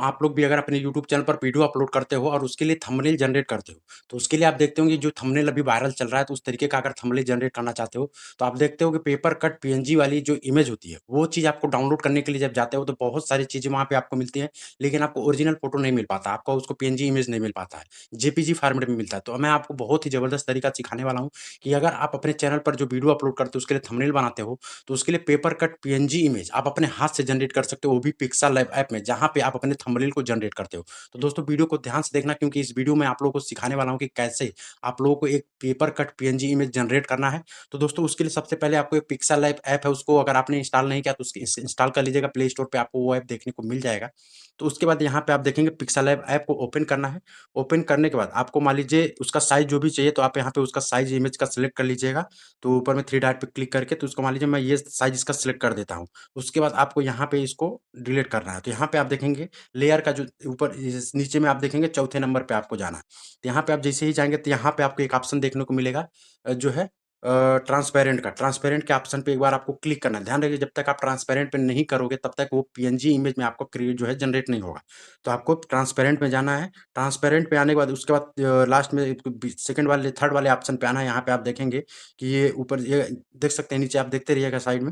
आप लोग भी अगर अपने यूट्यूब चैनल पर वीडियो अपलोड करते हो और उसके लिए थंबनेल जनरेट करते हो, तो उसके लिए आप देखते होंगे जो थंबनेल अभी वायरल चल रहा है, तो उस तरीके का अगर थंबनेल जनरेट करना चाहते हो, तो आप देखते हो कि पेपर कट पीएनजी वाली जो इमेज होती है, वो चीज़ आपको डाउनलोड करने के लिए जब जाते हो, तो बहुत सारी चीज़ें वहाँ पे आपको मिलती हैं, लेकिन आपको ओरिजिनल फ़ोटो नहीं मिल पाता, आपको उसको पीएनजी इमेज नहीं मिल पाता है, जेपीजी फॉर्मेट में मिलता है। तो मैं आपको बहुत ही ज़बरदस्त तरीका सिखाने वाला हूँ कि अगर आप अपने चैनल पर जो वीडियो अपलोड करते हो, उसके लिए थंबनेल बनाते हो, तो उसके लिए पेपर कट पीएनजी इमेज आप अपने हाथ से जनरेट कर सकते हो, वो भी पिक्सेल लैब ऐप में, जहाँ पे आप अपने थंबनेल को जनरेट करते हो। तो दोस्तों वीडियो को ध्यान से देखना, क्योंकि इस वीडियो में आप लोगों को सिखाने वाला हूँ कि कैसे आप लोगों को एक paper cut PNG image generate करना है। तो दोस्तों उसके लिए सबसे पहले आपको एक पिक्सेल लैब ऐप है, उसको अगर आपने इंस्टॉल नहीं किया तो उसको इंस्टॉल कर लीजिएगा, प्ले स्टोर पे आपको वो ऐप देखने को मिल जाएगा। तो उसके बाद यहाँ पे आप देखेंगे पिक्सेल लैब ऐप को ओपन करना है। ओपन करने के बाद आपको मान लीजिए उसका साइज़ जो भी चाहिए, तो आप यहाँ पे उसका साइज़ इमेज का सिलेक्ट कर लीजिएगा। तो ऊपर में 3 डॉट पे क्लिक करके, तो उसको मान लीजिए मैं ये साइज़ इसका सिलेक्ट कर देता हूँ। उसके बाद आपको यहाँ पे इसको डिलीट करना है। तो यहाँ पे आप देखेंगे लेयर का जो ऊपर इस नीचे में आप देखेंगे चौथे नंबर पे आपको जाना है। तो यहाँ पे आप जैसे ही जाएँगे, तो यहाँ पे आपको एक ऑप्शन देखने को मिलेगा जो है ट्रांसपेरेंट का। ट्रांसपेरेंट के ऑप्शन पे एक बार आपको क्लिक करना है। ध्यान रखिए, जब तक आप ट्रांसपेरेंट पे नहीं करोगे, तब तक वो पीएनजी इमेज में आपको क्रिएट जो है जनरेट नहीं होगा। तो आपको ट्रांसपेरेंट में जाना है। ट्रांसपेरेंट पे आने के बाद उसके बाद लास्ट में सेकंड वाले थर्ड वाले ऑप्शन पे आना है। यहाँ पे आप देखेंगे कि ये ऊपर ये देख सकते हैं, नीचे आप देखते रहिएगा साइड में।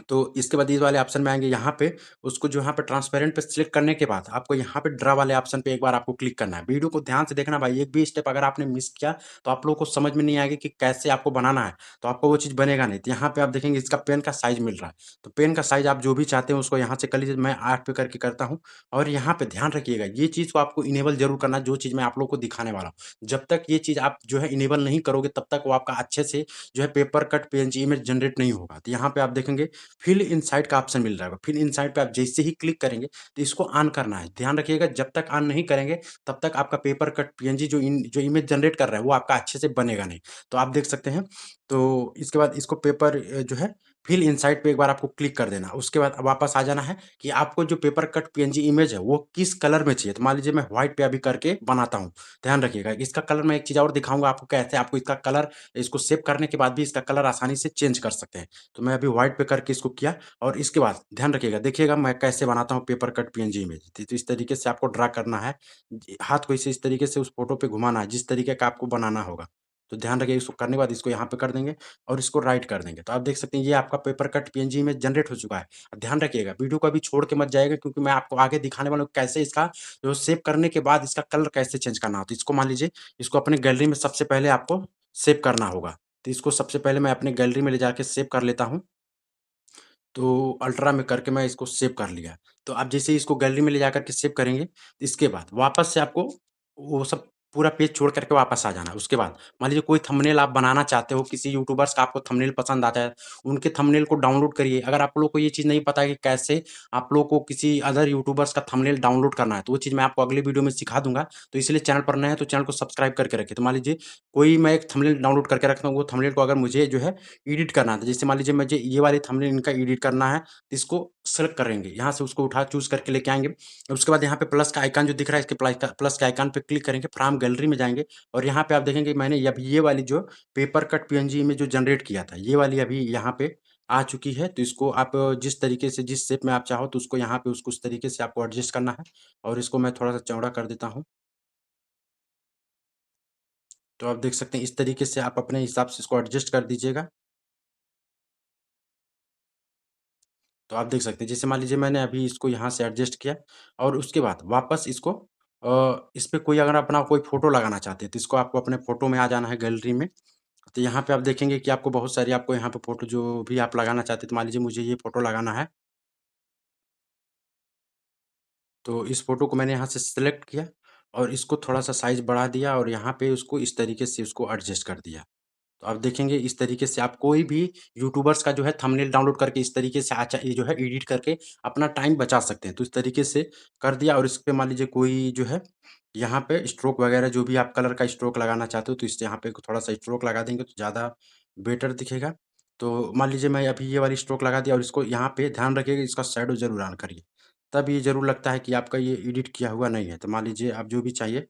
तो इसके बाद इस वाले ऑप्शन में आएँगे, यहाँ पे उसको जो यहाँ पे ट्रांसपेरेंट पे क्लिक करने के बाद आपको यहाँ पे ड्रा वाले ऑप्शन पे एक बार आपको क्लिक करना है। वीडियो को ध्यान से देखना भाई, एक भी स्टेप अगर आपने मिस किया, तो आप लोगों को समझ में नहीं आएगा कि कैसे आपको बनाना है, तो आपको वो चीज़ बनेगा नहीं। तो यहाँ पे आप देखेंगे इसका पेन का साइज़ मिल रहा है, तो पेन का साइज़ आप जो भी चाहते हो उसको यहाँ से कर लीजिए। मैं 8 पे करके करता हूँ। और यहाँ पे ध्यान रखिएगा, ये चीज़ को आपको इनेबल ज़रूर करना है, जो चीज़ मैं आप लोगों को दिखाने वाला हूँ। जब तक ये चीज़ आप जो है इनेबल नहीं करोगे, तब तक वो आपका अच्छे से जो है paper cut PNG image generate नहीं होगा। तो यहाँ पे आप देखेंगे फिल इनसाइड का ऑप्शन मिल रहा होगा। फिल इनसाइड पे आप जैसे ही क्लिक करेंगे, तो इसको ऑन करना है। ध्यान रखिएगा, जब तक ऑन नहीं करेंगे, तब तक आपका पेपर कट पीएनजी जो इमेज जनरेट कर रहा है, वो आपका अच्छे से बनेगा नहीं। तो आप देख सकते हैं। तो इसके बाद इसको पेपर जो है फिल इनसाइड पे एक बार आपको क्लिक कर देना। उसके बाद वापस आ जाना है कि आपको जो पेपर कट पीएनजी इमेज है, वो किस कलर में चाहिए। तो मान लीजिए मैं व्हाइट पे अभी करके बनाता हूँ। ध्यान रखिएगा, इसका कलर मैं एक चीज़ और दिखाऊँगा आपको, कैसे आपको इसका कलर, इसको सेव करने के बाद भी इसका कलर आसानी से चेंज कर सकते हैं। तो मैं अभी व्हाइट पे करके इसको किया। और इसके बाद ध्यान रखिएगा, देखिएगा मैं कैसे बनाता हूँ पेपर कट पीएनजी इमेज। तो इस तरीके से आपको ड्रा करना है। हाथ को इस तरीके से उस फ़ोटो पे घुमाना है, जिस तरीके का आपको बनाना होगा। तो ध्यान रखिए, इसको करने के बाद इसको यहाँ पे कर देंगे और इसको राइट कर देंगे। तो आप देख सकते हैं, ये आपका paper cut PNG image generate हो चुका है। अब ध्यान रखिएगा, वीडियो को अभी छोड़ के मत जाइएगा, क्योंकि मैं आपको आगे दिखाने वाला हूँ कैसे इसका जो सेव करने के बाद इसका कलर कैसे चेंज करना होता है। इसको मान लीजिए, इसको अपने गैलरी में सबसे पहले आपको सेव करना होगा। तो इसको सबसे पहले मैं अपने गैलरी में ले जाके सेव कर लेता हूँ। तो अल्ट्रा में करके मैं इसको सेव कर लिया। तो आप जैसे ही इसको गैलरी में ले जाकर के सेव करेंगे, इसके बाद वापस से आपको वो सब पूरा पेज छोड़ कर के वापस आ जाना है। उसके बाद मान लीजिए कोई थंबनेल आप बनाना चाहते हो, किसी यूट्यूबर्स का आपको थंबनेल पसंद आता है, उनके थंबनेल को डाउनलोड करिए। अगर आप लोग को ये चीज़ नहीं पता है कि कैसे आप लोग को किसी अदर यूट्यूबर्स का थंबनेल डाउनलोड करना है, तो वो चीज़ मैं आपको अगली वीडियो में सिखा दूँगा। तो इसलिए चैनल पर नए हैं तो चैनल को सब्सक्राइब करके रखिए। तो मान लीजिए कोई मैं एक थंबनेल डाउनलोड करके रखता हूँ, वो थंबनेल को अगर मुझे जो है एडिट करना है, तो जैसे मान लीजिए मुझे ये वाली थंबनेल इनका एडिट करना है, इसको सेलेक्ट करेंगे, यहाँ से उसको उठा चूज़ करके लेके आएँगे। उसके बाद यहाँ पे प्लस का आइकन जो दिख रहा है, इसके प्लस के आइकन पे क्लिक करेंगे, फ्रॉम गैलरी में जाएँगे और यहाँ पे आप देखेंगे मैंने अभी ये वाली जो पेपर कट पीएनजी इमेज जो जनरेट किया था, ये वाली अभी यहाँ पे आ चुकी है। तो इसको आप जिस तरीके से जिस शेप में आप चाहो, तो उसको यहाँ पे उसको उस तरीके से आपको एडजस्ट करना है। और इसको मैं थोड़ा-सा चौड़ा कर देता हूँ। तो आप देख सकते हैं, इस तरीके से आप अपने हिसाब से इसको एडजस्ट कर दीजिएगा। तो आप देख सकते हैं, जैसे मान लीजिए मैंने अभी इसको यहाँ से एडजस्ट किया और उसके बाद वापस इसको इस पे कोई अगर अपना कोई फ़ोटो लगाना चाहते हैं, तो इसको आपको अपने फ़ोटो में आ जाना है गैलरी में। तो यहाँ पे आप देखेंगे कि आपको बहुत सारी आपको यहाँ पे फ़ोटो जो भी आप लगाना चाहते हैं, तो मान लीजिए मुझे ये फ़ोटो लगाना है। तो इस फ़ोटो को मैंने यहाँ से सेलेक्ट किया और इसको थोड़ा-सा साइज़ बढ़ा दिया और यहाँ पे उसको इस तरीके से उसको एडजस्ट कर दिया। तो आप देखेंगे इस तरीके से आप कोई भी यूट्यूबर्स का जो है थंबनेल डाउनलोड करके इस तरीके से अच्छा ये जो है एडिट करके अपना टाइम बचा सकते हैं। तो इस तरीके से कर दिया और इस पे मान लीजिए कोई जो है यहाँ पे स्ट्रोक वगैरह जो भी आप कलर का स्ट्रोक लगाना चाहते हो, तो इस यहाँ पे थोड़ा-सा स्ट्रोक लगा देंगे तो ज़्यादा बेटर दिखेगा। तो मान लीजिए मैं अभी ये वाली स्ट्रोक लगा दिया और इसको यहाँ पे ध्यान रखिएगा, इसका शैडो ज़रूर ऑन करिए। तब ये ज़रूर लगता है कि आपका ये एडिट किया हुआ नहीं है। तो मान लीजिए आप जो भी चाहिए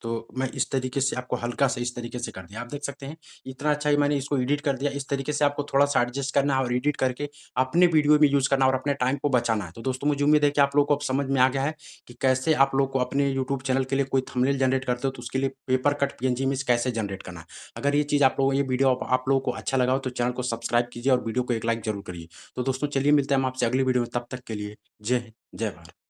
तो मैं इस तरीके से आपको हल्का-सा इस तरीके से कर दिया। आप देख सकते हैं, इतना अच्छा ही मैंने इसको एडिट कर दिया। इस तरीके से आपको थोड़ा-सा एडजस्ट करना है और एडिट करके अपने वीडियो में यूज़ करना और अपने टाइम को बचाना है। तो दोस्तों मुझे उम्मीद है कि आप लोगों को अब समझ में आ गया है कि कैसे आप लोग को अपने यूट्यूब चैनल के लिए कोई थंबनेल जनरेट करते हो तो उसके लिए पेपर कट पीएनजी इमेज कैसे जनरेट करना है। अगर ये चीज़ आप लोगों को ये वीडियो आप लोगों को अच्छा लगा हो तो चैनल को सब्सक्राइब कीजिए और वीडियो को एक लाइक ज़रूर करिए। तो दोस्तों चलिए मिलते हैं हम आपसे अगली वीडियो में, तब तक के लिए जय हिंद, जय भारत।